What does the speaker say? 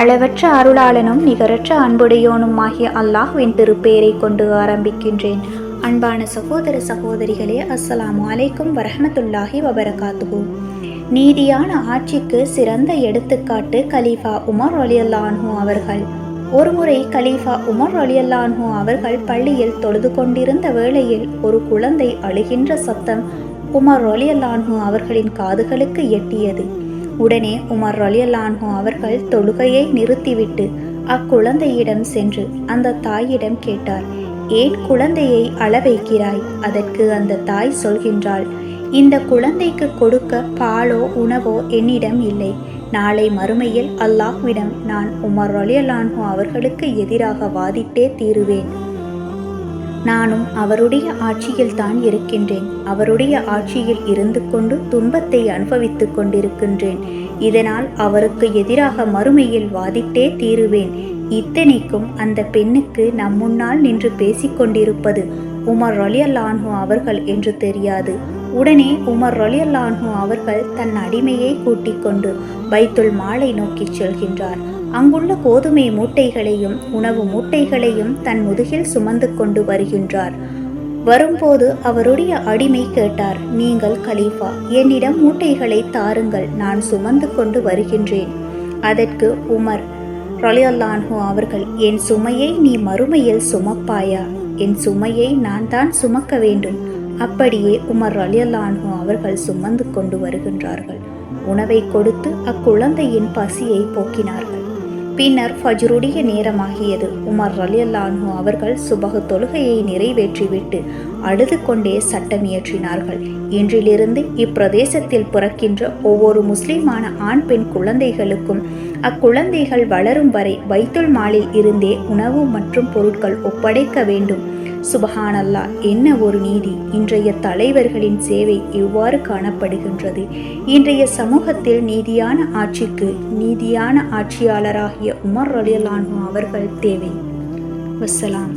அளவற்ற அருளாளனும் நிகரற்ற அன்புடையோனும் ஆகிய அல்லாஹ்வின் திருப்பெயரை கொண்டு ஆரம்பிக்கின்றேன். அன்பான சகோதர சகோதரிகளே, அஸ்ஸலாமு அலைக்கும் வரஹ்மத்துல்லாஹி வபரகாத்துஹு. நீதியான ஆட்சிக்கு சிறந்த எடுத்துக்காட்டு கலீஃபா உமர் ரலியல்லாஹு அன்ஹு அவர்கள். ஒருமுறை கலீஃபா உமர் ரலியல்லாஹு அன்ஹு அவர்கள் பள்ளியில் தொழுது கொண்டிருந்த வேளையில் ஒரு குழந்தை அழுகின்ற சத்தம் உமர் ரலியல்லாஹு அன்ஹு அவர்களின் காதுகளுக்கு எட்டியது. உடனே உமர் ரலியல்லாஹு அன்ஹு அவர்கள் தொழுகையை நிறுத்திவிட்டு அக்குழந்தையிடம் சென்று அந்த தாயிடம் கேட்டார், ஏன் குழந்தையை அழ வைக்கிறாய்? அதற்கு அந்த தாய் சொல்கின்றாள், இந்த குழந்தைக்கு கொடுக்க பாலோ உணவோ என்னிடம் இல்லை. நாளை மறுமையில் அல்லாஹ்விடம் நான் உமர் ரலியல்லாஹு அன்ஹு அவர்களுக்கு எதிராக வாதிட்டே தீருவேன். நானும் அவருடைய ஆட்சியில் தான் இருக்கின்றேன். அவருடைய ஆட்சியில் இருந்து கொண்டு துன்பத்தை அனுபவித்துக் கொண்டிருக்கின்றேன். இதனால் அவருக்கு எதிராக மறுமையில் வாதிட்டே தீருவேன். இத்தனைக்கும் அந்த பெண்ணுக்கு நம் முன்னால் நின்று பேசிக்கொண்டிருப்பது உமர் ரலியல்லாஹு அன்ஹு அவர்கள் என்று தெரியாது. உடனே உமர் ரலியல்லாஹு அன்ஹு அவர்கள் தன் அடிமையை கூட்டிக் கொண்டு பைத்துல் மாலை நோக்கி செல்கின்றார். அங்குள்ள கோதுமை மூட்டைகளையும் உணவு மூட்டைகளையும் தன் முதுகில் சுமந்து கொண்டு வருகின்றார். வரும்போது அவருடைய அடிமை கேட்டார், நீங்கள் கலீஃபா, என்னிடம் மூட்டைகளை தாருங்கள், நான் சுமந்து கொண்டு வருகின்றேன். அதற்கு உமர் ரலியல்லாஹு அன்ஹு அவர்கள், என் சுமையை நீ மறுமையில் சுமப்பாயா? என் சுமையை நான் தான் சுமக்க வேண்டும். அப்படியே உமர் ரலியல்லாஹு அன்ஹு அவர்கள் சுமந்து கொண்டு வருகின்றார்கள். உணவை கொடுத்து அக்குழந்தையின் பசியை போக்கினார்கள். பின்னர் ஃபஜ்ருடைய நேரமாகியது. உமர் ரலியல்லாஹு அன்ஹு அவர்கள் சுபஹ் தொழுகையை நிறைவேற்றிவிட்டு அழுது கொண்டே சட்டம் இயற்றினார்கள். இன்றிலிருந்து இப்பிரதேசத்தில் பிறக்கின்ற ஒவ்வொரு முஸ்லிமான ஆண் பெண் குழந்தைகளுக்கும் அக்குழந்தைகள் வளரும் வரை பைத்துல் மாலில் இருந்தே உணவு மற்றும் பொருட்கள் ஒப்படைக்க வேண்டும். சுபஹானல்லாஹ், என்ன ஒரு நீதி! இன்றைய தலைவர்களின் சேவை இவ்வாறு காணப்படுகின்றது. இன்றைய சமூகத்தில் நீதியான ஆட்சிக்கு நீதியான ஆட்சியாளராகிய உமர் ரலியல்லாஹு அன்ஹு அவர்கள் தேவை. வஸ்ஸலாம்.